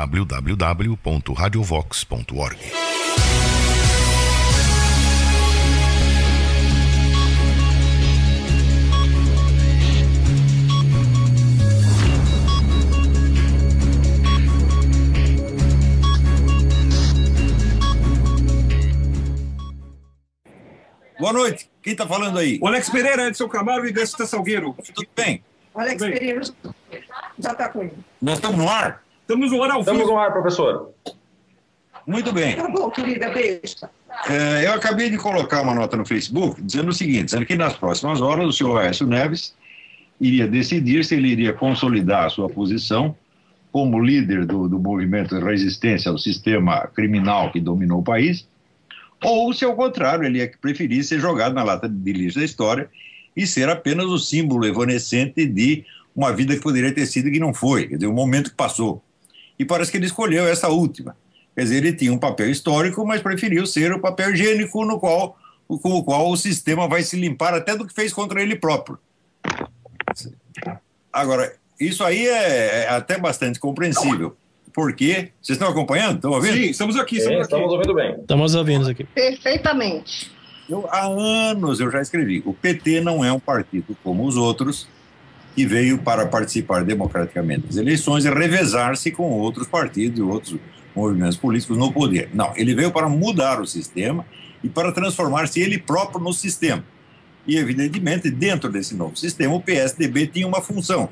www.radiovox.org. Boa noite. Quem está falando aí? O Alex Pereira, Edson Camargo e Desta Salgueiro. Tudo bem? Alex Pereira já está com ele. Nós estamos no ar? Estamos no ar ao vivo. Estamos no ar, professor. Muito bem. Tá bom, querida, besta. Eu acabei de colocar uma nota no Facebook dizendo o seguinte, dizendo que nas próximas horas o senhor Aécio Neves iria decidir se ele iria consolidar a sua posição como líder do movimento de resistência ao sistema criminal que dominou o país, ou, se ao contrário, ele ia preferir ser jogado na lata de lixo da história e ser apenas o símbolo evanescente de uma vida que poderia ter sido e que não foi, quer dizer, um momento que passou. E parece que ele escolheu essa última. Quer dizer, ele tinha um papel histórico, mas preferiu ser o papel higiênico com o qual o sistema vai se limpar até do que fez contra ele próprio. Agora, isso aí é até bastante compreensível. Porque vocês estão acompanhando? Estão ouvindo? Sim, estamos aqui. Estamos ouvindo bem. Estamos ouvindo aqui. Perfeitamente. Há anos eu já escrevi. O PT não é um partido como os outros que veio para participar democraticamente das eleições e revezar-se com outros partidos e outros movimentos políticos no poder. Não, ele veio para mudar o sistema e para transformar-se ele próprio no sistema. E, evidentemente, dentro desse novo sistema, o PSDB tinha uma função.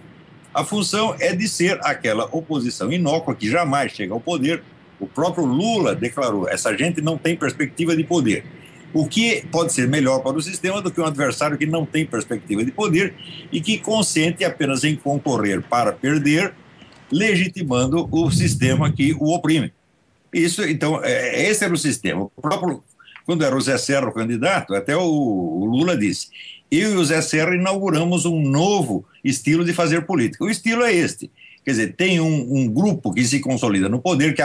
A função é de ser aquela oposição inócua que jamais chega ao poder. O próprio Lula declarou, essa gente não tem perspectiva de poder. O que pode ser melhor para o sistema do que um adversário que não tem perspectiva de poder e que consente apenas em concorrer para perder, legitimando o sistema que o oprime. Isso, então, esse era o sistema. O próprio, quando era o Zé Serra o candidato, até o Lula disse, eu e o Zé Serra inauguramos um novo estilo de fazer política. O estilo é este. Quer dizer, tem um grupo que se consolida no poder, que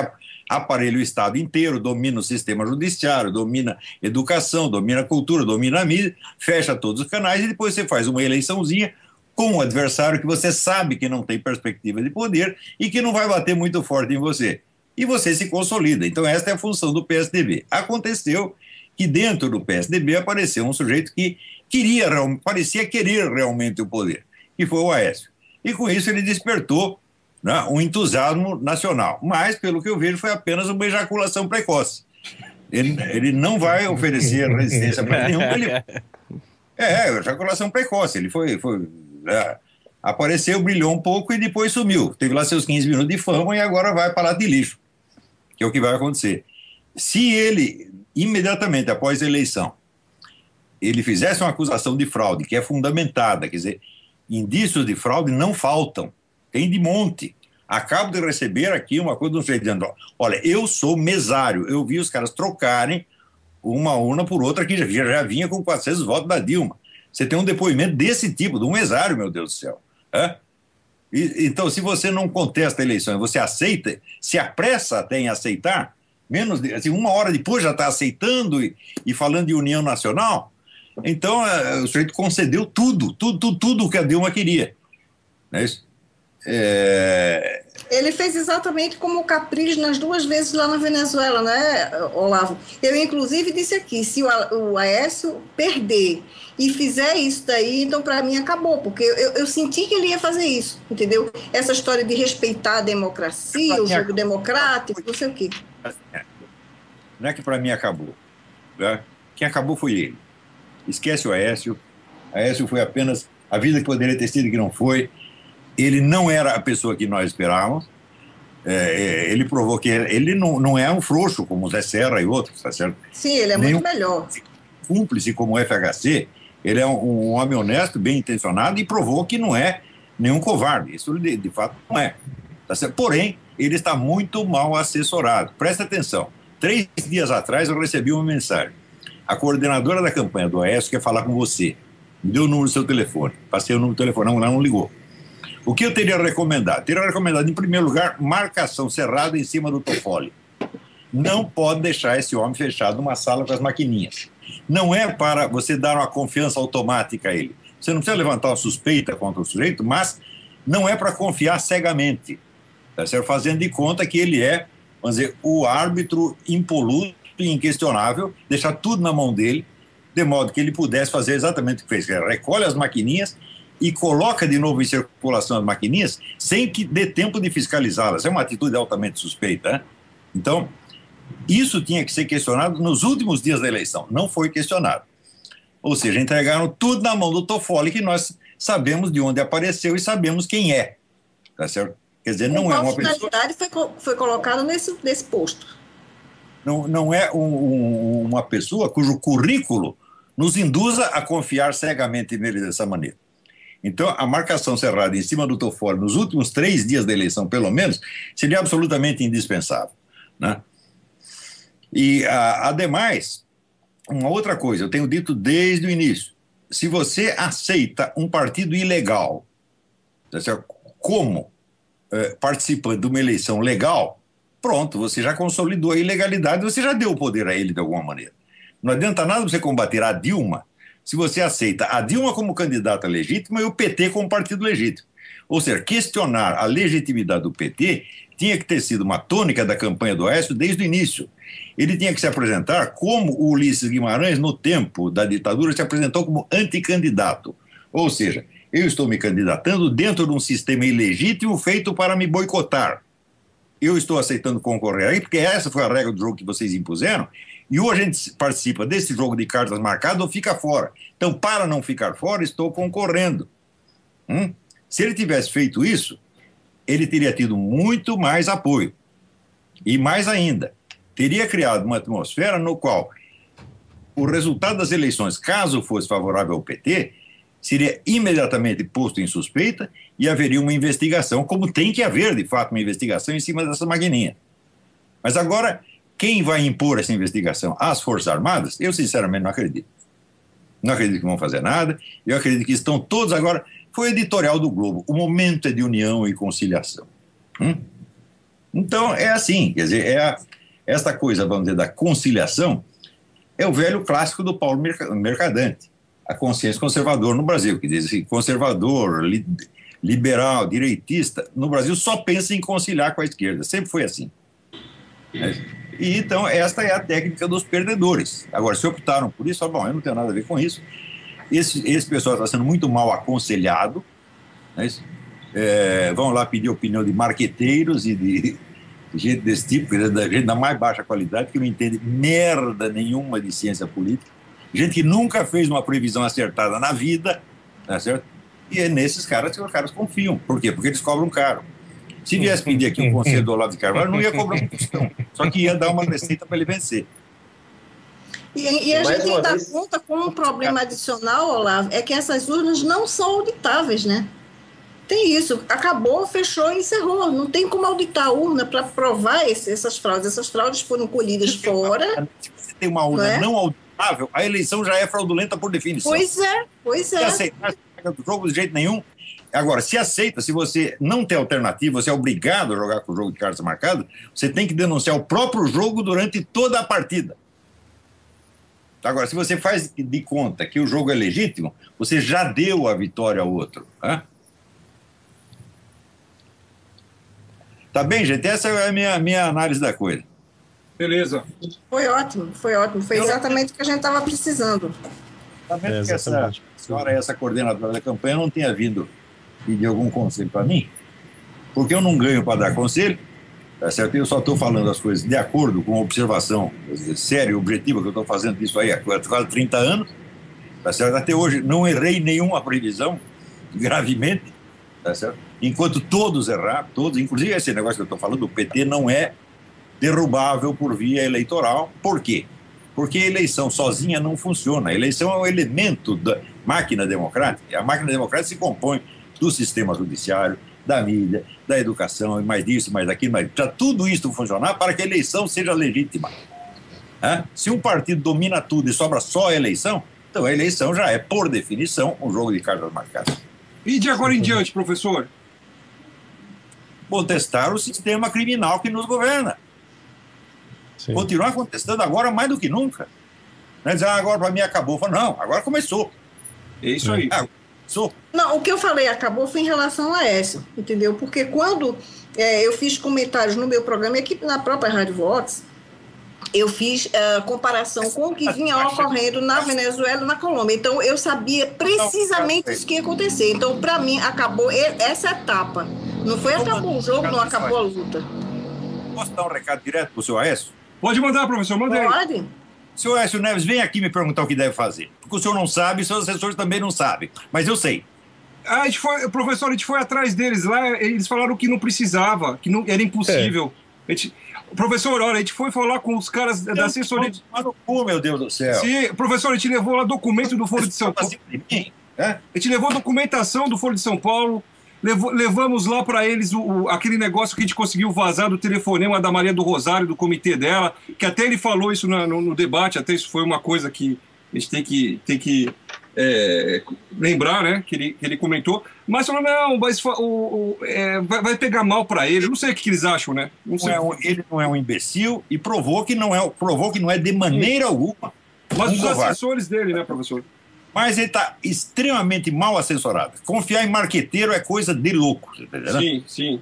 aparelha o Estado inteiro, domina o sistema judiciário, domina a educação, domina a cultura, domina a mídia, fecha todos os canais e depois você faz uma eleiçãozinha com um adversário que você sabe que não tem perspectiva de poder e que não vai bater muito forte em você. E você se consolida. Então esta é a função do PSDB. Aconteceu que dentro do PSDB apareceu um sujeito que parecia querer realmente o poder, que foi o Aécio. E com isso ele despertou, né, um entusiasmo nacional. Mas, pelo que eu vejo, foi apenas uma ejaculação precoce. Ele não vai oferecer resistência para nenhum. Ejaculação precoce. Ele apareceu, brilhou um pouco e depois sumiu. Teve lá seus 15 minutos de fama e agora vai para lá de lixo, que é o que vai acontecer. Se ele, imediatamente após a eleição, ele fizesse uma acusação de fraude, que é fundamentada, quer dizer, indícios de fraude não faltam, tem de monte. Acabo de receber aqui uma coisa do sujeito dizendo, olha, eu sou mesário, eu vi os caras trocarem uma urna por outra que já vinha com 400 votos da Dilma. Você tem um depoimento desse tipo, de um mesário, meu Deus do céu. Então, se você não contesta a eleição, você aceita, se apressa até em aceitar, menos de, assim, uma hora depois já está aceitando e falando de união nacional, então o sujeito concedeu tudo o que a Dilma queria. Não é isso? Ele fez exatamente como o Capriles nas duas vezes lá na Venezuela, né, Olavo? Eu, inclusive, disse aqui, se o Aécio perder e fizer isso daí, então, para mim, acabou, porque eu senti que ele ia fazer isso, entendeu? Essa história de respeitar a democracia, o jogo democrático, não sei o quê. Não é que para mim acabou. Né? Quem acabou foi ele. Esquece o Aécio. Aécio foi apenas a vida que poderia ter sido e que não foi. Ele não era a pessoa que nós esperávamos. Ele provou que ele não é um frouxo como o Zé Serra e outros, tá certo? Sim, ele é muito melhor. Cúmplice como o FHC, ele é um homem honesto, bem intencionado e provou que não é nenhum covarde. Isso de fato não é. Tá certo? Porém, ele está muito mal assessorado. Presta atenção. 3 dias atrás eu recebi uma mensagem. A coordenadora da campanha do Aécio quer falar com você. Me deu o número do seu telefone. Passei o número do telefone, ela não ligou. O que eu teria recomendado? Teria recomendado, em primeiro lugar, marcação cerrada em cima do Toffoli. Não pode deixar esse homem fechado numa sala com as maquininhas. Não é para você dar uma confiança automática a ele. Você não precisa levantar uma suspeita contra o sujeito, mas não é para confiar cegamente. tá certo? Fazendo de conta que ele é, vamos dizer, o árbitro impoluto e inquestionável, deixar tudo na mão dele, de modo que ele pudesse fazer exatamente o que fez, que recolhe as maquininhas e coloca de novo em circulação as maquininhas sem que dê tempo de fiscalizá-las. É uma atitude altamente suspeita, né? Então, isso tinha que ser questionado nos últimos dias da eleição. Não foi questionado. Ou seja, entregaram tudo na mão do Toffoli, que nós sabemos de onde apareceu e sabemos quem é. Tá certo? Quer dizer, não é uma pessoa... foi colocado nesse posto. Não é uma pessoa cujo currículo nos induza a confiar cegamente nele dessa maneira. Então, a marcação cerrada em cima do Toffoli nos últimos 3 dias da eleição, pelo menos, seria absolutamente indispensável, né? E, ademais, uma outra coisa, eu tenho dito desde o início, se você aceita um partido ilegal, como participante de uma eleição legal, pronto, você já consolidou a ilegalidade, você já deu o poder a ele de alguma maneira. Não adianta nada você combater a Dilma se você aceita a Dilma como candidata legítima e o PT como partido legítimo. Ou seja, questionar a legitimidade do PT tinha que ter sido uma tônica da campanha do Aécio desde o início. Ele tinha que se apresentar como o Ulisses Guimarães, no tempo da ditadura, se apresentou como anticandidato. Ou seja, eu estou me candidatando dentro de um sistema ilegítimo feito para me boicotar. Eu estou aceitando concorrer aí, porque essa foi a regra do jogo que vocês impuseram, e ou a gente participa desse jogo de cartas marcadas ou fica fora. Então, para não ficar fora, estou concorrendo. Se ele tivesse feito isso, ele teria tido muito mais apoio. E mais ainda, teria criado uma atmosfera no qual o resultado das eleições, caso fosse favorável ao PT, seria imediatamente posto em suspeita e haveria uma investigação, como tem que haver, de fato, uma investigação em cima dessa maquininha. Mas agora, quem vai impor essa investigação? As Forças Armadas? Eu, sinceramente, não acredito. Não acredito que vão fazer nada. Eu acredito que estão todos agora... Foi o editorial do Globo. O momento é de união e conciliação. Então, é assim. Quer dizer, esta coisa, vamos dizer, da conciliação é o velho clássico do Paulo Mercadante. A consciência conservadora no Brasil, que diz assim, conservador, liberal, direitista, no Brasil só pensa em conciliar com a esquerda. Sempre foi assim. E, então, esta é a técnica dos perdedores. Agora, se optaram por isso, bom, eu não tenho nada a ver com isso. Esse pessoal está sendo muito mal aconselhado, né? Vão lá pedir opinião de marqueteiros e de gente desse tipo, da gente da mais baixa qualidade, que não entende merda nenhuma de ciência política, gente que nunca fez uma previsão acertada na vida, tá certo? E é nesses caras que os caras confiam. Por quê? Porque eles cobram caro. Se viesse pedir aqui um conselho do Olavo de Carvalho, não ia cobrar um tostão, só que ia dar uma receita para ele vencer. E a gente ainda conta com um problema adicional, Olavo, é que essas urnas não são auditáveis, né? Tem isso, acabou, fechou e encerrou. Não tem como auditar a urna para provar essas fraudes. Essas fraudes foram colhidas fora. Se você tem uma urna não auditável, a eleição já é fraudulenta por definição. Pois é. Se aceitar o jogo de jeito nenhum. Agora, se aceita, se você não tem alternativa, você é obrigado a jogar com o jogo de cartas marcado, você tem que denunciar o próprio jogo durante toda a partida. Agora, se você faz de conta que o jogo é legítimo, você já deu a vitória ao outro. Tá bem, gente? Essa é a minha análise da coisa. Beleza. Foi ótimo. Foi exatamente o que a gente estava precisando. Também que essa senhora, essa coordenadora da campanha, não tenha vindo pedir algum conselho para mim, porque eu não ganho para dar conselho. Tá certo? Eu só estou falando as coisas de acordo com a observação séria e objetiva que eu estou fazendo disso aí há quase 30 anos. Tá certo? Até hoje não errei nenhuma previsão, gravemente. Tá certo? Enquanto todos erraram, inclusive esse negócio que eu estou falando, o PT não é derrubável por via eleitoral. Por quê? Porque a eleição sozinha não funciona. A eleição é um elemento da máquina democrática. A máquina democrática se compõe do sistema judiciário, da mídia, da educação, e mais disso, mais daquilo, mais... Para tudo isso funcionar, para que a eleição seja legítima. Se um partido domina tudo e sobra só a eleição, então a eleição já é, por definição, um jogo de cartas marcadas. E de agora em diante, professor? Contestar o sistema criminal que nos governa. Sim. Continuar contestando agora mais do que nunca. Não é dizer, agora para mim acabou. Não, agora começou. É isso aí. Não, o que eu falei acabou foi em relação a Aécio, entendeu? Porque quando eu fiz comentários no meu programa e aqui na própria Rádio Vox, eu fiz comparação com o que vinha ocorrendo na Venezuela e na Colômbia. Então, eu sabia precisamente isso que ia acontecer. Então, para mim, acabou essa etapa. Não foi acabou o jogo, não acabou a luta. Posso dar um recado direto para o seu Aécio? Pode mandar, professor, manda aí. Pode? Seu Aécio Neves, vem aqui me perguntar o que deve fazer. Porque o senhor não sabe, seus assessores também não sabem. Mas eu sei. Professor, a gente foi atrás deles lá, eles falaram que não precisava, que não, era impossível. Professor, olha, a gente foi falar com os caras da assessoria. Meu Deus do céu. Sim, professor, a gente levou lá documento do Foro de São Paulo. A gente levou documentação do Foro de São Paulo, levamos lá para eles aquele negócio que a gente conseguiu vazar do telefonema da Maria do Rosário, do comitê dela, que até ele falou isso no debate, até isso foi uma coisa que a gente tem que lembrar, né, que ele comentou, mas falou, não, mas vai pegar mal para ele, não sei o que eles acham, né? Não sei. Ele não é um imbecil e provou que não é de maneira alguma. Mas os assessores dele, né, professor? Mas ele está extremamente mal assessorado. Confiar em marqueteiro é coisa de louco. Sim, sim.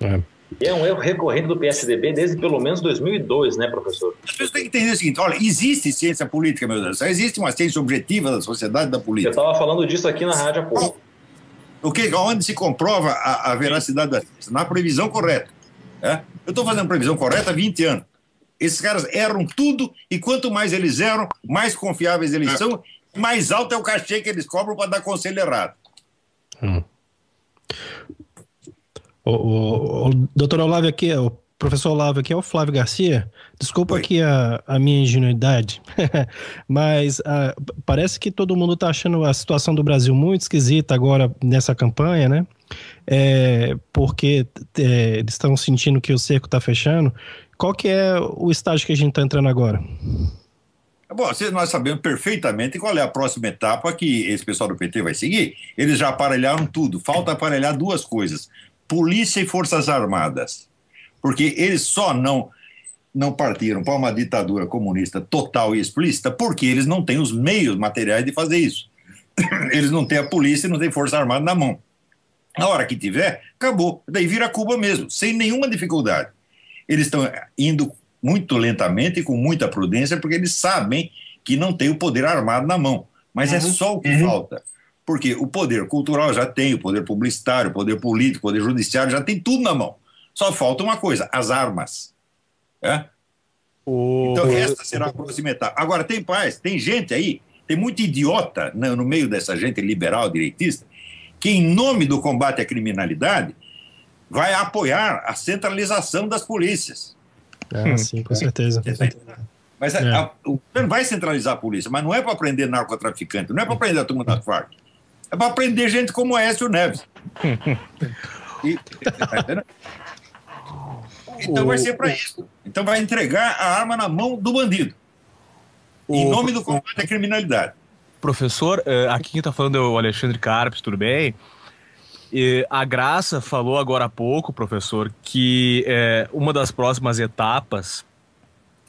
É um erro recorrente do PSDB desde pelo menos 2002, né, professor? As pessoas têm que entender o seguinte, olha, existe ciência política, meu Deus, existe uma ciência objetiva da sociedade e da política. Eu estava falando disso aqui na rádio há pouco. Onde se comprova a veracidade da ciência? Na previsão correta. Eu estou fazendo previsão correta há 20 anos. Esses caras erram tudo e quanto mais eles erram, mais confiáveis eles são, mais alto é o cachê que eles cobram para dar conselho errado. O doutor Olavo aqui, o professor Olavo aqui é o Flávio Garcia. Desculpa aqui a minha ingenuidade, mas parece que todo mundo está achando a situação do Brasil muito esquisita agora nessa campanha, né? Porque eles estão sentindo que o cerco está fechando. Qual que é o estágio que a gente está entrando agora? Bom, nós sabemos perfeitamente qual é a próxima etapa que esse pessoal do PT vai seguir. Eles já aparelharam tudo. Falta aparelhar duas coisas: polícia e forças armadas. Porque eles só não partiram para uma ditadura comunista total e explícita porque eles não têm os meios materiais de fazer isso. Eles não têm a polícia e não têm força armada na mão. Na hora que tiver, acabou. Daí vira Cuba mesmo, sem nenhuma dificuldade. Eles estão indo muito lentamente e com muita prudência, porque eles sabem que não tem o poder armado na mão. Mas é só o que falta. Porque o poder cultural já tem, o poder publicitário, o poder político, o poder judiciário, já tem tudo na mão. Só falta uma coisa, as armas. Então essa será a próxima etapa. Agora, tem gente aí, tem muito idiota no meio dessa gente liberal, direitista, que em nome do combate à criminalidade vai apoiar a centralização das polícias. Sim, com certeza. Mas o governo vai centralizar a polícia, mas não é para prender narcotraficante, não é para prender a turma da Farc. É para prender gente como Aécio Neves. Então vai ser para isso. Então vai entregar a arma na mão do bandido. Em nome do combate à criminalidade. Professor, aqui quem está falando é o Alexandre Carpes, tudo bem? A Graça falou agora há pouco, professor, que uma das próximas etapas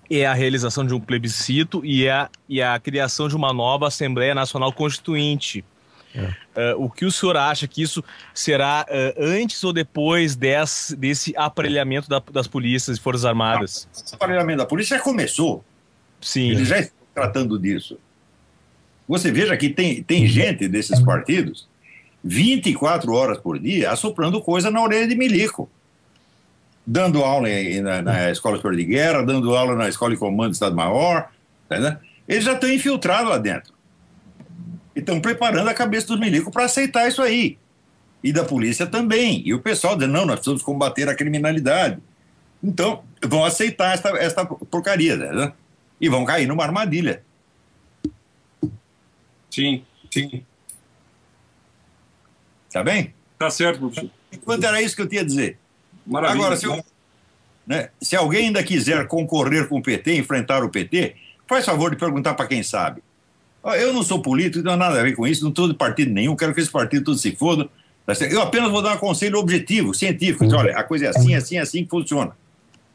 é a realização de um plebiscito e a criação de uma nova Assembleia Nacional Constituinte. O que o senhor acha que isso será antes ou depois desse aparelhamento das polícias e forças armadas? O aparelhamento da polícia já começou. Sim. Eles já estão tratando disso. Você veja que tem gente desses partidos 24 horas por dia assoprando coisa na orelha de milico. Dando aula na Escola Superior de Guerra, dando aula na Escola de Comando do Estado-Maior. Né? Eles já estão infiltrados lá dentro. E estão preparando a cabeça dos milicos para aceitar isso aí. E da polícia também. E o pessoal dizendo, não, nós precisamos combater a criminalidade. Então, vão aceitar esta porcaria, né? E vão cair numa armadilha. Sim. Tá bem? Tá certo, professor. Enquanto era isso que eu tinha a dizer. Maravilha. Agora, se alguém ainda quiser concorrer com o PT, enfrentar o PT, faz favor de perguntar para quem sabe. Eu não sou político, não tenho nada a ver com isso, não estou de partido nenhum, quero que esse partido tudo se foda. Eu apenas vou dar um conselho objetivo, científico. Dizer, olha, a coisa é assim que funciona.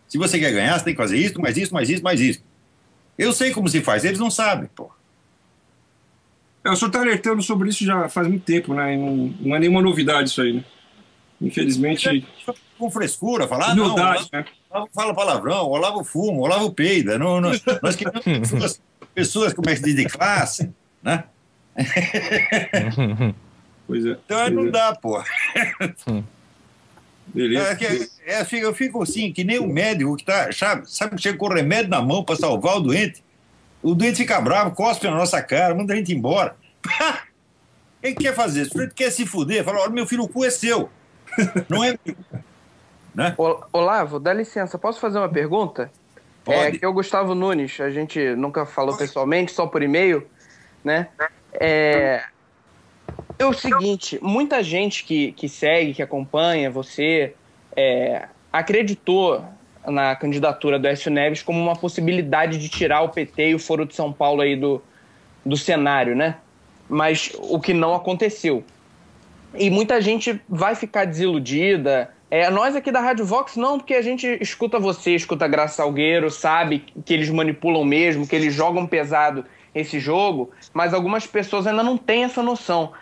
Se você quer ganhar, você tem que fazer isso, mais isso, mais isso, mais isso. Eu sei como se faz, eles não sabem, pô. O senhor está alertando sobre isso já faz muito tempo, né? E não é nenhuma novidade isso aí, né? Infelizmente... Com frescura, falar, Humildade, não, né? Olavo fala palavrão, Olavo fuma, Olavo peida. Não, nós queremos pessoas, como é que se diz, de classe, né? Pois é. Então não dá, pô. Beleza. Eu fico assim, que nem um médico que tá, sabe, chega com o remédio na mão para salvar o doente fica bravo, cospe na nossa cara, manda a gente embora. O que quer fazer? O sujeito quer se fuder, fala, olha, meu filho, o cu é seu. Não é meu. Né? Olavo, dá licença, posso fazer uma pergunta? Pode. Que é o Gustavo Nunes, a gente nunca falou pessoalmente, só por e-mail, né? É o seguinte, muita gente que segue, que acompanha você, acreditou na candidatura do Aécio Neves como uma possibilidade de tirar o PT e o Foro de São Paulo aí do cenário, né? Mas o que não aconteceu. E muita gente vai ficar desiludida. Nós aqui da Rádio Vox não, porque a gente escuta você, escuta a Graça Salgueiro, sabe que eles manipulam mesmo, que eles jogam pesado esse jogo, mas algumas pessoas ainda não têm essa noção.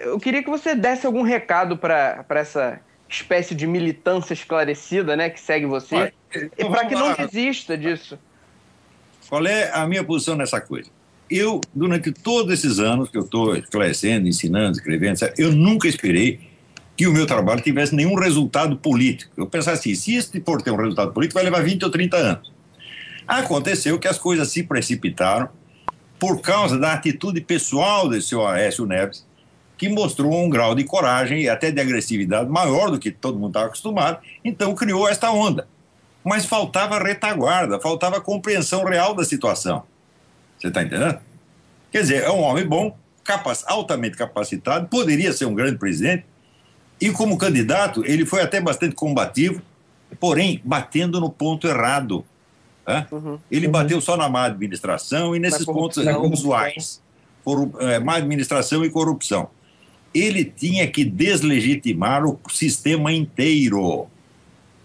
Eu queria que você desse algum recado para essa espécie de militância esclarecida, né, que segue você, então para que não desista disso. Qual é a minha posição nessa coisa? Eu, durante todos esses anos que eu estou esclarecendo, ensinando, escrevendo, eu nunca esperei que o meu trabalho tivesse nenhum resultado político. Eu pensava assim, se isso for ter um resultado político, vai levar 20 ou 30 anos. Aconteceu que as coisas se precipitaram por causa da atitude pessoal do seu Aécio Neves, que mostrou um grau de coragem e até de agressividade maior do que todo mundo estava acostumado, então criou esta onda. Mas faltava retaguarda, faltava compreensão real da situação. Você está entendendo? Quer dizer, é um homem bom, altamente capacitado, poderia ser um grande presidente, e como candidato ele foi até bastante combativo, porém batendo no ponto errado. Né? Ele bateu só na má administração e nesses pontos usuais. Má administração e corrupção. Ele tinha que deslegitimar o sistema inteiro.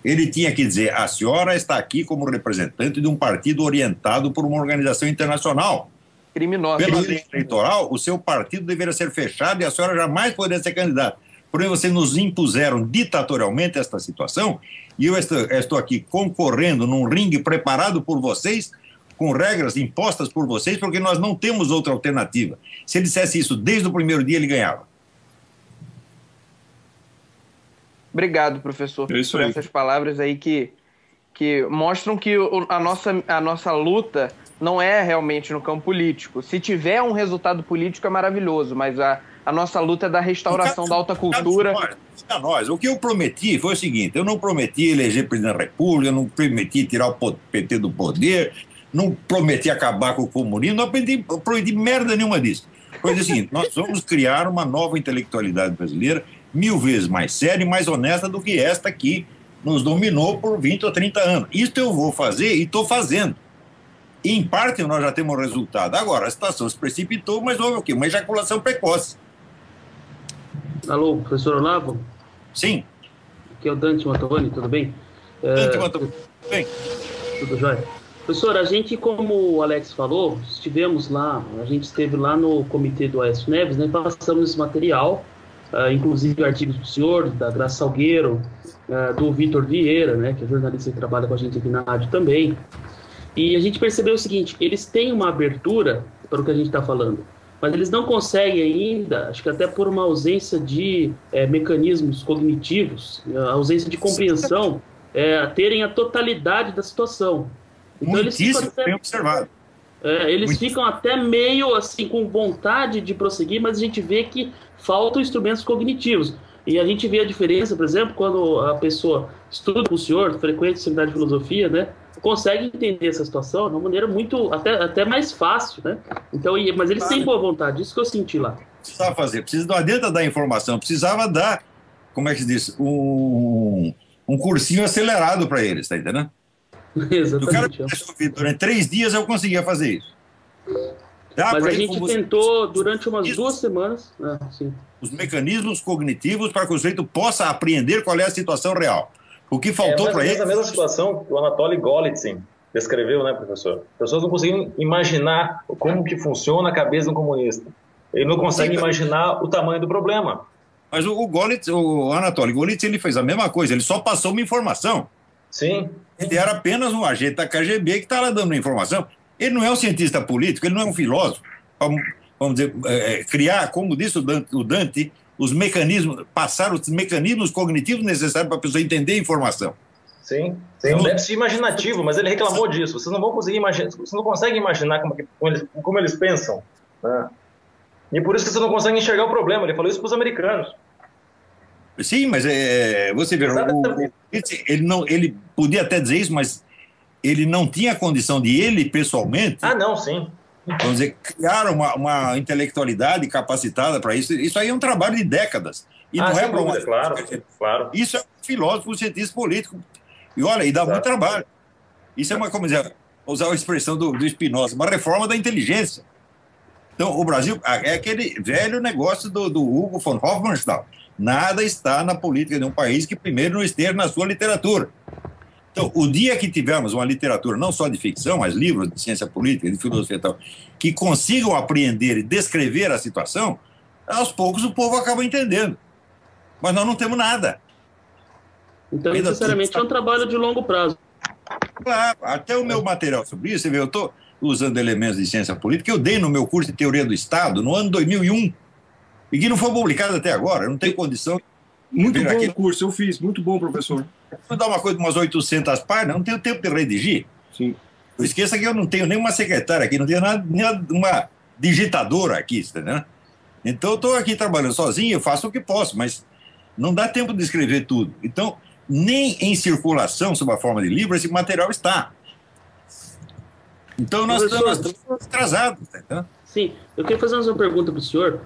Ele tinha que dizer, a senhora está aqui como representante de um partido orientado por uma organização internacional. Criminosa. Pela lei eleitoral, o seu partido deveria ser fechado e a senhora jamais poderia ser candidata. Porém, vocês nos impuseram ditatorialmente esta situação e eu estou aqui concorrendo num ringue preparado por vocês, com regras impostas por vocês, porque nós não temos outra alternativa. Se ele dissesse isso desde o primeiro dia, ele ganhava. Obrigado, professor, por essas palavras aí que mostram que a nossa luta não é realmente no campo político. Se tiver um resultado político é maravilhoso, mas a nossa luta é da restauração da alta cultura. O que eu prometi foi o seguinte, eu não prometi eleger presidente da República, não prometi tirar o PT do poder, não prometi acabar com o comunismo, não prometi merda nenhuma disso. Foi o seguinte, nós vamos criar uma nova intelectualidade brasileira 1000 vezes mais séria e mais honesta do que esta que nos dominou por 20 ou 30 anos. Isso eu vou fazer e estou fazendo. E, em parte, nós já temos resultado. Agora, a situação se precipitou, mas houve o quê? Uma ejaculação precoce. Alô, professor Olavo? Sim. Aqui é o Dante Mantovani, tudo bem? Dante Mantovani, tudo bem? Tudo jóia. Professor, a gente, como o Alex falou, a gente esteve lá no comitê do Aécio Neves, né, passamos esse material, inclusive artigos do senhor, da Graça Salgueiro, do Vitor Vieira, né, que é jornalista que trabalha com a gente aqui na rádio também. E a gente percebeu o seguinte, eles têm uma abertura para o que a gente está falando, mas eles não conseguem ainda, acho que até por uma ausência de mecanismos cognitivos, a ausência de compreensão, terem a totalidade da situação. Então eles ficam bem observado. Eles ficam até meio assim com vontade de prosseguir, mas a gente vê que faltam instrumentos cognitivos. E a gente vê a diferença, por exemplo, quando a pessoa estuda com o senhor, frequenta o seminário de filosofia, né, consegue entender essa situação de uma maneira muito, até mais fácil, né? Então, mas eles têm boa vontade, isso que eu senti lá. Precisava fazer, não adianta dar informação, precisava dar, como é que se diz, um cursinho acelerado para eles, tá entendendo? Exatamente. O cara que durante 3 dias eu conseguia fazer isso. Mas a gente tentou durante umas 2 semanas. Os mecanismos cognitivos para que o sujeito possa apreender qual é a situação real. O que faltou para ele... É a mesma situação que o Anatoly Golitsyn descreveu, né, professor? As pessoas não conseguem imaginar como que funciona a cabeça de um comunista. Ele não consegue imaginar o tamanho do problema. Mas o Golitz, o Anatoly Golitz, ele fez a mesma coisa, ele só passou uma informação. Sim. Ele era apenas um agente da KGB que está lá dando informação. Ele não é um cientista político, ele não é um filósofo. Vamos dizer, criar, como disse o Dante, os mecanismos, passar os mecanismos cognitivos necessários para a pessoa entender a informação. Sim. É um déficit imaginativo, mas ele reclamou disso. Vocês não vão conseguir imaginar, vocês não conseguem imaginar como eles pensam, né? E por isso que vocês não conseguem enxergar o problema. Ele falou isso para os americanos. Sim, mas você vê, ele podia até dizer isso, mas ele não tinha condição de ele, pessoalmente... Ah, não, sim. Vamos dizer, criar uma intelectualidade capacitada para isso. Isso aí é um trabalho de décadas. E não é para uma... Claro. Isso é um filósofo, um cientista político. E olha, e dá muito trabalho. Isso é uma, como dizer, usar a expressão do Spinoza, uma reforma da inteligência. Então, o Brasil é aquele velho negócio do Hugo von Hofmannsthal. Nada está na política de um país que primeiro não esteja na sua literatura. Então, o dia que tivermos uma literatura, não só de ficção, mas livros de ciência política, de filosofia e tal, que consigam apreender e descrever a situação, aos poucos o povo acaba entendendo. Mas nós não temos nada. Então, necessariamente, é um trabalho de longo prazo. Claro, até o meu material sobre isso, você vê, eu estou usando elementos de ciência política que eu dei no meu curso de Teoria do Estado no ano 2001, e que não foi publicado até agora, eu não tenho condição... Muito bom o curso, eu fiz, muito bom, professor. Vou dar uma coisa de umas 800 páginas, não tenho tempo de redigir. Sim. Não esqueça que eu não tenho nenhuma secretária aqui, não tenho uma digitadora aqui, entendeu? Então eu estou aqui trabalhando sozinho, eu faço o que posso, mas não dá tempo de escrever tudo. Então, nem em circulação, sob a forma de livro, esse material está. Então nós estamos atrasados, entendeu? Sim, eu queria fazer uma pergunta para o senhor.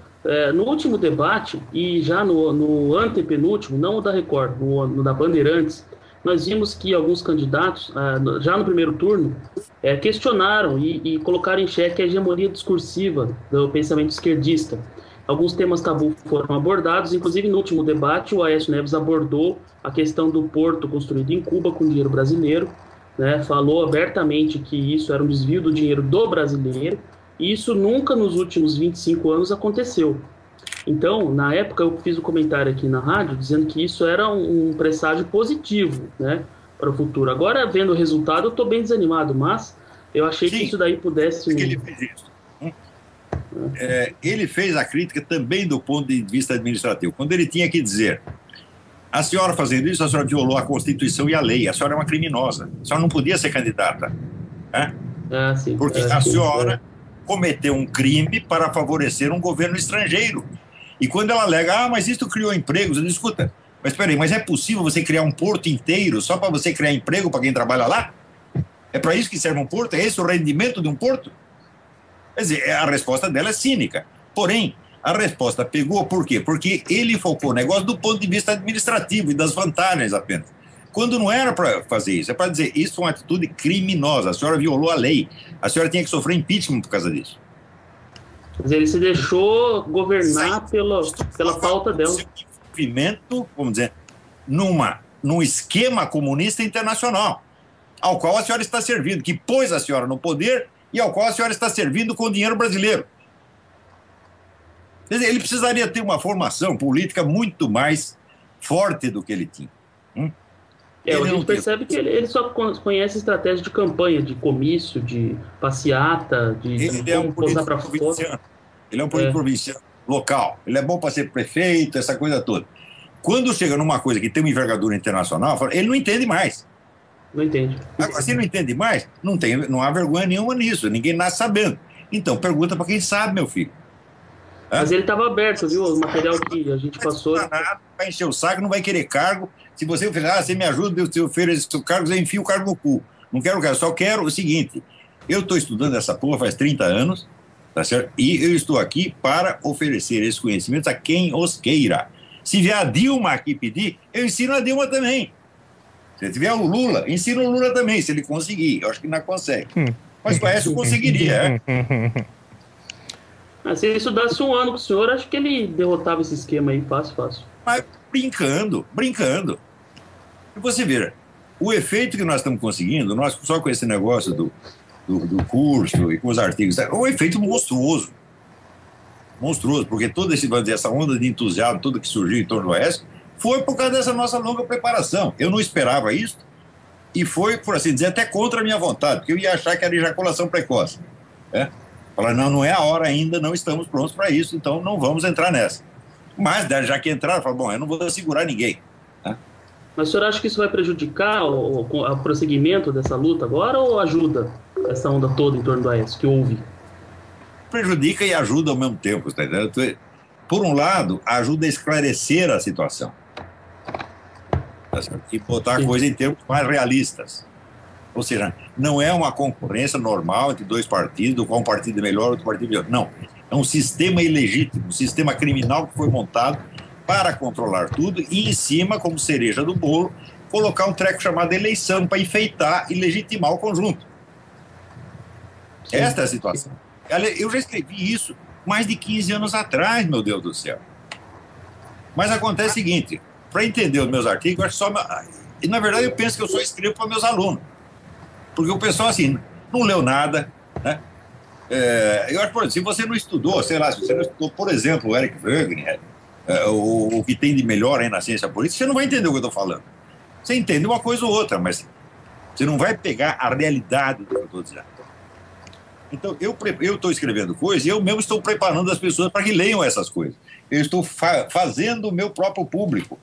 No último debate, e já no antepenúltimo, não o da Record, no da Bandeirantes, nós vimos que alguns candidatos, já no primeiro turno, questionaram e colocaram em xeque a hegemonia discursiva do pensamento esquerdista. Alguns temas tabu foram abordados, inclusive no último debate, o Aécio Neves abordou a questão do porto construído em Cuba com dinheiro brasileiro, né, falou abertamente que isso era um desvio do dinheiro do brasileiro, e isso nunca nos últimos 25 anos aconteceu. Então, na época, eu fiz um comentário aqui na rádio dizendo que isso era um presságio positivo, né, para o futuro. Agora, vendo o resultado, eu estou bem desanimado, mas eu achei que isso daí pudesse... Ele fez isso. Ele fez a crítica também do ponto de vista administrativo. Quando ele tinha que dizer, a senhora fazendo isso, a senhora violou a Constituição e a lei, a senhora é uma criminosa, a senhora não podia ser candidata. Né? Sim, porque a senhora cometeu um crime para favorecer um governo estrangeiro. E quando ela alega, mas isso criou empregos, eu digo, escuta, mas espera aí, mas é possível você criar um porto inteiro só para você criar emprego para quem trabalha lá? É para isso que serve um porto? É esse o rendimento de um porto? Quer dizer, a resposta dela é cínica. Porém, a resposta pegou por quê? Porque ele focou o negócio do ponto de vista administrativo e das vantagens apenas. Quando não era para fazer isso, é para dizer, isso é uma atitude criminosa, a senhora violou a lei, a senhora tinha que sofrer impeachment por causa disso. Quer dizer, ele se deixou governar pela pauta dela. Envolvimento, vamos dizer, num esquema comunista internacional, ao qual a senhora está servindo, que pôs a senhora no poder e ao qual a senhora está servindo com o dinheiro brasileiro. Quer dizer, ele precisaria ter uma formação política muito mais forte do que ele tinha. A gente percebe que ele só conhece estratégia de campanha, de comício, de passeata, de como posar para fora. Ele é um político provinciano, local. Ele é bom para ser prefeito, essa coisa toda. Quando chega numa coisa que tem uma envergadura internacional, ele não entende mais. Não entende. Agora, se não entende mais, não há vergonha nenhuma nisso. Ninguém nasce sabendo. Então, pergunta para quem sabe, meu filho. Mas ele estava aberto, viu? O material que a gente passou. Vai encher o saco, não vai querer cargo. Se você oferecer, você me ajuda, eu ofereço o cargo, eu enfio o cargo no cu. Não quero cargo, só quero o seguinte: eu estou estudando essa porra faz 30 anos, tá certo? E eu estou aqui para oferecer esses conhecimentos a quem os queira. Se vier a Dilma aqui pedir, eu ensino a Dilma também. Se tiver o Lula, ensino o Lula também, se ele conseguir. Eu acho que não consegue. Mas parece que conseguiria, se ele estudasse um ano com o senhor, acho que ele derrotava esse esquema aí, fácil. Mas brincando. E você vê, o efeito que nós estamos conseguindo, nós só com esse negócio do curso e com os artigos, é um efeito monstruoso. monstruoso, porque toda essa onda de entusiasmo, tudo que surgiu em torno do Aécio, foi por causa dessa nossa longa preparação. Eu não esperava isso, e foi, por assim dizer, até contra a minha vontade, porque eu ia achar que era ejaculação precoce. Falar, não é a hora ainda, não estamos prontos para isso, então não vamos entrar nessa. Mas, já que entraram, falaram, bom, eu não vou segurar ninguém. Mas o senhor acha que isso vai prejudicar o prosseguimento dessa luta agora, ou ajuda essa onda toda em torno do Aécio, que houve? Prejudica e ajuda ao mesmo tempo, tá entendendo? Por um lado, ajuda a esclarecer a situação. E botar a coisa em termos mais realistas. Ou seja, não é uma concorrência normal entre dois partidos, qual um partido é melhor, outro partido é melhor. Não. É um sistema ilegítimo, um sistema criminal que foi montado para controlar tudo e, em cima, como cereja do bolo, colocar um treco chamado eleição para enfeitar e legitimar o conjunto. Sim. Esta é a situação. Eu já escrevi isso mais de 15 anos atrás, meu Deus do céu. Mas acontece o seguinte, para entender os meus artigos, eu acho só... E, na verdade, eu penso que eu só escrevo para meus alunos. Porque o pessoal, assim, não leu nada, né? Eu acho, por exemplo, se você não estudou, sei lá, se você não estudou, por exemplo, o Eric Wegener, o que tem de melhor aí na ciência política, você não vai entender o que eu estou falando. Você entende uma coisa ou outra, mas você não vai pegar a realidade do que eu estou dizendo. Então, eu estou escrevendo coisas e eu mesmo estou preparando as pessoas para que leiam essas coisas. Eu estou fazendo o meu próprio público.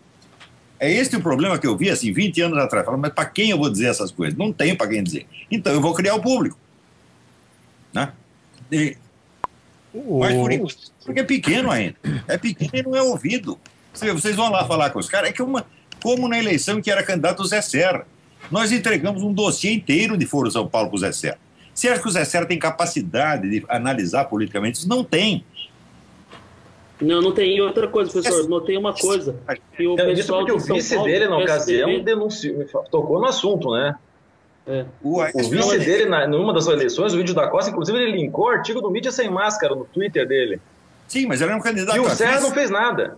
É este o problema que eu vi, assim, 20 anos atrás. Falando, mas para quem eu vou dizer essas coisas? Não tenho para quem dizer. Então, eu vou criar o público. Né? Mas por enquanto, porque é pequeno ainda. É pequeno e não é ouvido. Vocês vão lá falar com os caras. É que como na eleição em que era candidato o Zé Serra. Nós entregamos um dossiê inteiro de Foro São Paulo para o Zé Serra. Você acha que o Zé Serra tem capacidade de analisar politicamente? Isso não tem. Não tem. E outra coisa, professor, notei uma coisa. Que o pessoal porque o vice dele, na ocasião, tocou no assunto, né? O vice dele, numa das eleições, o vídeo da Costa, inclusive, ele linkou o artigo do Mídia Sem Máscara no Twitter dele. Sim, mas ele era um candidato. E o Serra não fez nada.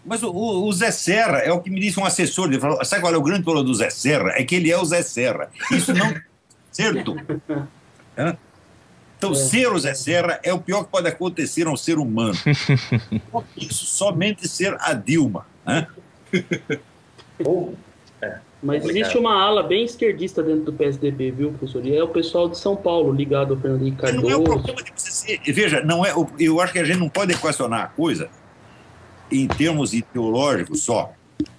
Mas o Zé Serra é o que me disse um assessor. Ele falou, sabe qual é o grande problema do Zé Serra? É que ele é o Zé Serra. Isso não é certo. Então, ser o Zé Serra é o pior que pode acontecer a um ser humano. Isso somente ser a Dilma. Mas existe uma ala bem esquerdista dentro do PSDB, viu, professor? E é o pessoal de São Paulo, ligado ao Fernando Henrique Cardoso. Não é o problema de você ser... Veja, eu acho que a gente não pode equacionar a coisa em termos ideológicos só.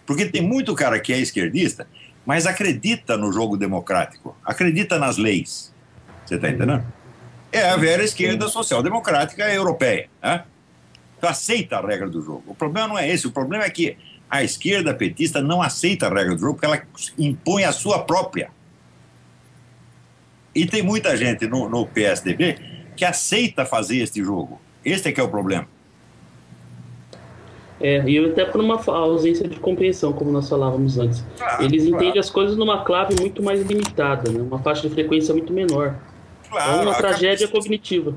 Porque tem muito cara que é esquerdista, mas acredita no jogo democrático, acredita nas leis. Você está entendendo? É a velha esquerda social-democrática europeia. Né? Então, aceita a regra do jogo. O problema não é esse. O problema é que a esquerda petista não aceita a regra do jogo porque ela impõe a sua própria. E tem muita gente no PSDB que aceita fazer este jogo. Este é que é o problema. E até por uma ausência de compreensão, como nós falávamos antes. Eles entendem as coisas numa clave muito mais limitada, né? Uma faixa de frequência muito menor. É uma tragédia cognitiva.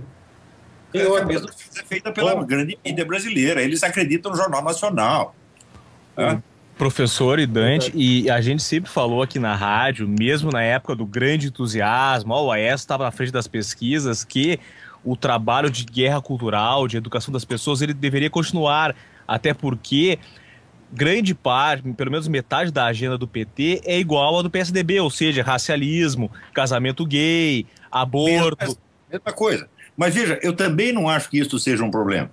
A cabeça é feita pela grande mídia brasileira. Eles acreditam no Jornal Nacional. Professor e Dante, e a gente sempre falou aqui na rádio, mesmo na época do grande entusiasmo, o Aécio estava na frente das pesquisas, que o trabalho de guerra cultural, de educação das pessoas, ele deveria continuar, até porque grande parte, pelo menos metade da agenda do PT é igual à do PSDB, ou seja, racialismo, casamento gay, aborto. Mesma coisa. Mas veja, eu também não acho que isso seja um problema.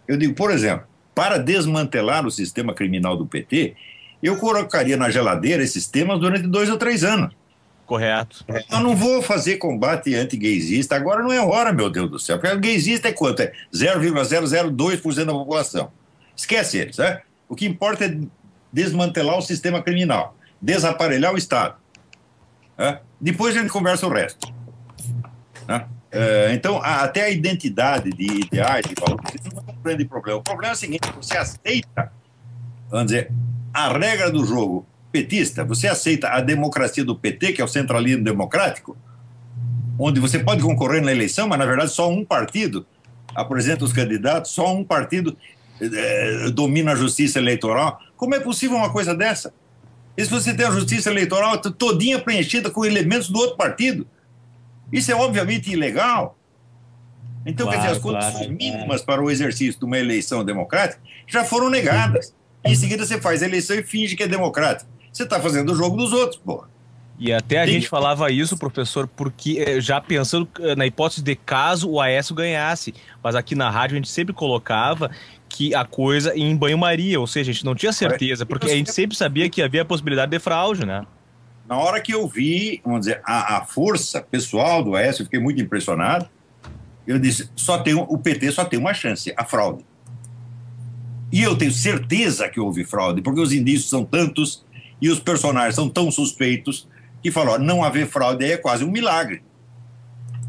Eu digo, por exemplo, para desmantelar o sistema criminal do PT, eu colocaria na geladeira esses temas durante 2 ou 3 anos. Correto. Eu não vou fazer combate anti-gaysista, agora não é hora, meu Deus do céu, porque o gaysista é quanto? É 0,002% da população. Esquece eles, né? O que importa é desmantelar o sistema criminal, desaparelhar o Estado. Depois a gente conversa o resto. Então, até a identidade de ideais e valores não é um grande problema. O problema é o seguinte, você aceita, vamos dizer, a regra do jogo petista, você aceita a democracia do PT, que é o centralismo democrático, onde você pode concorrer na eleição, mas, na verdade, só um partido apresenta os candidatos, só um partido domina a justiça eleitoral. Como é possível uma coisa dessa? E se você tem a justiça eleitoral todinha preenchida com elementos do outro partido? Isso é obviamente ilegal. Então, quer dizer, as condições mínimas para o exercício de uma eleição democrática já foram negadas. Em seguida, você faz a eleição e finge que é democrática. Você está fazendo o jogo dos outros, porra. E até a gente falava isso, professor, porque já pensando na hipótese de caso o Aécio ganhasse, mas aqui na rádio a gente sempre colocava que a coisa ia em banho-maria, ou seja, a gente não tinha certeza, porque a gente sempre sabia que havia a possibilidade de fraude, né? Na hora que eu vi, vamos dizer, a força pessoal do Aécio, eu fiquei muito impressionado. Eu disse, o PT só tem uma chance, a fraude. E eu tenho certeza que houve fraude, porque os indícios são tantos e os personagens são tão suspeitos que falou, não haver fraude aí é quase um milagre.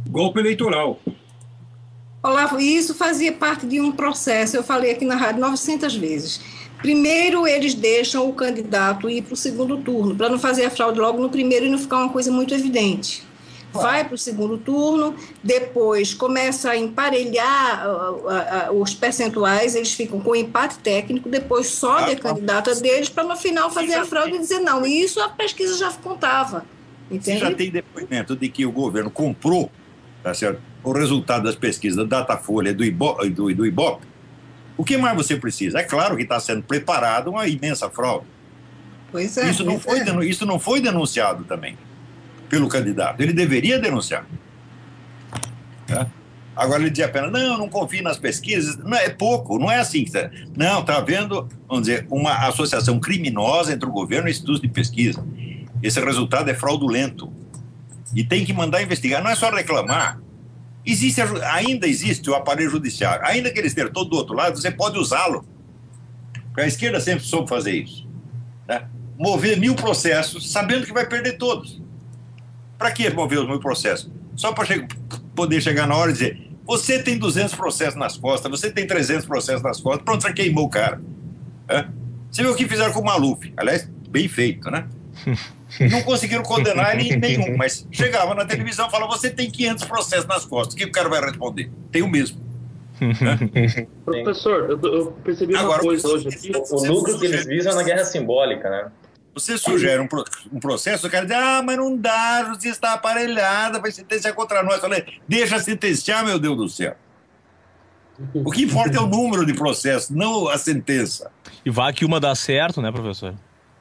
Golpe eleitoral. Olavo, e isso fazia parte de um processo, eu falei aqui na rádio 900 vezes. Primeiro, eles deixam o candidato ir para o segundo turno, para não fazer a fraude logo no primeiro e não ficar uma coisa muito evidente. Vai para o segundo turno, depois começa a emparelhar os percentuais, eles ficam com empate técnico, depois sobe a candidata deles para no final fazer a fraude e dizer não. E isso a pesquisa já contava. Entende? Já tem depoimento de que o governo comprou, tá certo, o resultado das pesquisas da Datafolha do Ibope. O que mais você precisa? É claro que está sendo preparada uma imensa fraude. Pois é. Isso não foi denunciado também pelo candidato. Ele deveria denunciar. Tá? Agora ele diz apenas, não confio nas pesquisas. Não, é pouco, não é assim. Não, está havendo, vamos dizer, uma associação criminosa entre o governo e institutos de pesquisa. Esse resultado é fraudulento. E tem que mandar investigar. Não é só reclamar. Ainda existe o aparelho judiciário. Ainda que ele esteja todo do outro lado, você pode usá-lo. A esquerda sempre soube fazer isso. Né? Mover 1000 processos, sabendo que vai perder todos. Para que mover os 1000 processos? Só para poder chegar na hora e dizer, você tem 200 processos nas costas, você tem 300 processos nas costas, pronto, já queimou o cara. Você viu o que fizeram com o Maluf? Aliás, bem feito, né? Não conseguiram condenar ele em nenhum, mas chegava na televisão e falava, você tem 500 processos nas costas, o que o cara vai responder? Tem o mesmo. Professor, eu percebi uma coisa hoje aqui. O lucro que eles visam é na guerra simbólica, né? Você sugere um processo, o cara diz, mas não dá, a justiça está aparelhada, vai sentenciar contra nós. Eu falei, deixa sentenciar, meu Deus do céu. O que importa é o número de processos, não a sentença. E vai que uma dá certo, né, professor?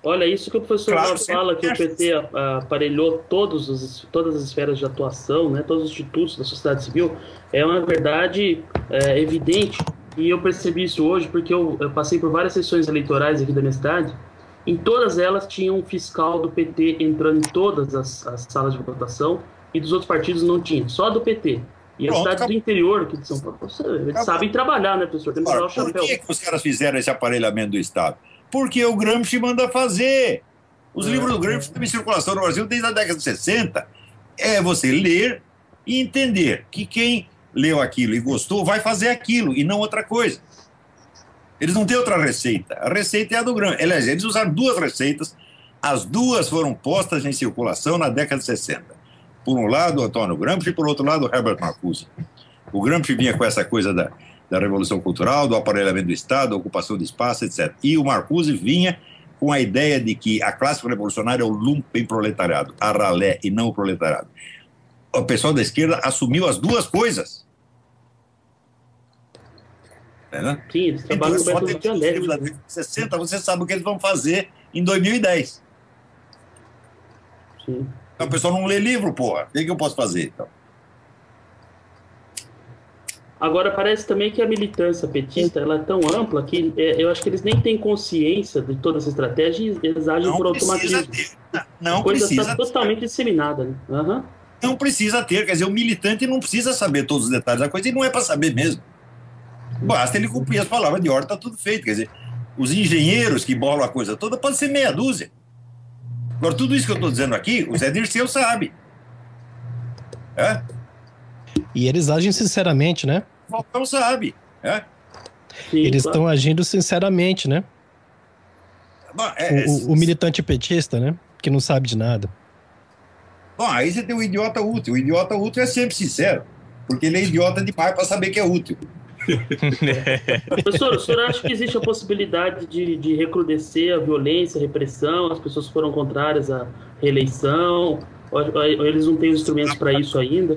Olha, isso que o professor fala, que o PT aparelhou todas as esferas de atuação, né, todos os institutos da sociedade civil, é uma verdade evidente. E eu percebi isso hoje porque eu passei por várias sessões eleitorais aqui da minha cidade. Em todas elas tinha um fiscal do PT entrando em todas as salas de votação e dos outros partidos não tinha, só do PT. E a cidade do interior aqui de São Paulo, eles sabem trabalhar, né, professor? Tem que usar o chapéu. Por que os caras fizeram esse aparelhamento do Estado? Porque o Gramsci manda fazer. Os livros do Gramsci estão em circulação no Brasil desde a década de 60. É você ler e entender que quem leu aquilo e gostou vai fazer aquilo e não outra coisa. Eles não têm outra receita. A receita é a do Gramsci. Aliás, eles usaram 2 receitas. As 2 foram postas em circulação na década de 60. Por um lado, Antônio Gramsci, e por outro lado, Herbert Marcuse. O Gramsci vinha com essa coisa da Revolução Cultural, do aparelhamento do Estado, da ocupação de espaço, etc. E o Marcuse vinha com a ideia de que a classe revolucionária é o lumpenproletariado, a ralé, e não o proletariado. O pessoal da esquerda assumiu as 2 coisas. Né? Sim, eles trabalham então, no método dialético. De 60, você sabe o que eles vão fazer em 2010. Sim. Então, o pessoal não lê livro, porra. O que eu posso fazer, então? Agora, parece também que a militância petista ela é tão ampla que eu acho que eles nem têm consciência de toda essa estratégia e eles agem por automatismo. Não precisa. A coisa está totalmente disseminada. Né? Uhum. Não precisa ter. Quer dizer, o militante não precisa saber todos os detalhes da coisa e não é para saber mesmo. Basta ele cumprir as palavras de ordem, está tudo feito. Quer dizer, os engenheiros que bolam a coisa toda pode ser meia dúzia. Agora, tudo isso que eu estou dizendo aqui, o Zé Dirceu sabe. E eles agem sinceramente, né? O Falcão sabe. Sim, eles estão agindo sinceramente, né? Bom, o militante petista, né? Que não sabe de nada. Bom, aí você tem o idiota útil. O idiota útil é sempre sincero, porque ele é idiota demais para saber que é útil. Professor, o senhor acha que existe a possibilidade de recrudescer a violência, a repressão? As pessoas foram contrárias à reeleição? Ou eles não têm os instrumentos para isso ainda?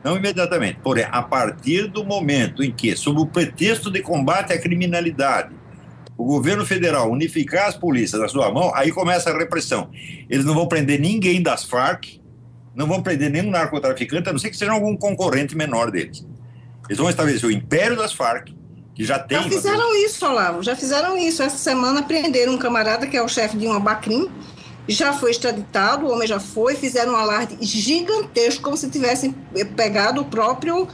Não imediatamente. Porém, a partir do momento em que, sob o pretexto de combate à criminalidade, o governo federal unificar as polícias na sua mão, aí começa a repressão. Eles não vão prender ninguém das Farc, não vão prender nenhum narcotraficante, a não ser que seja algum concorrente menor deles. Eles vão estabelecer o império das Farc, que já tem... Já fizeram isso, Olavo, já fizeram isso. Essa semana prenderam um camarada que é o chefe de uma Bacrim, já foi extraditado, o homem já foi, fizeram um alarde gigantesco, como se tivessem pegado o próprio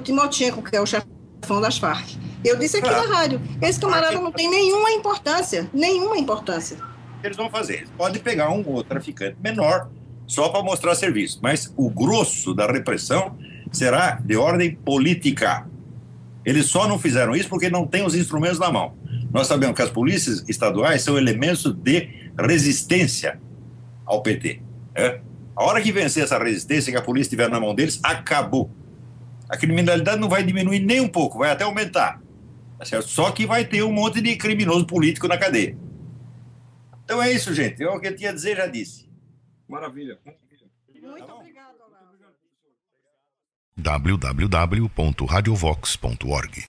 Timochenko, que é o chefão das Farc. Eu disse aqui na rádio, esse camarada não tem nenhuma importância. Eles vão fazer, eles podem pegar um outro traficante menor, só para mostrar serviço, mas o grosso da repressão será de ordem política. Eles só não fizeram isso porque não têm os instrumentos na mão. Nós sabemos que as polícias estaduais são elementos de resistência ao PT. A hora que vencer essa resistência que a polícia tiver na mão deles, acabou. A criminalidade não vai diminuir nem um pouco, vai até aumentar. Tá certo? Só que vai ter um monte de criminoso político na cadeia. Então é isso, gente. O que eu tinha a dizer, já disse. Maravilha. Muito obrigado, Olavo. www.radiovox.org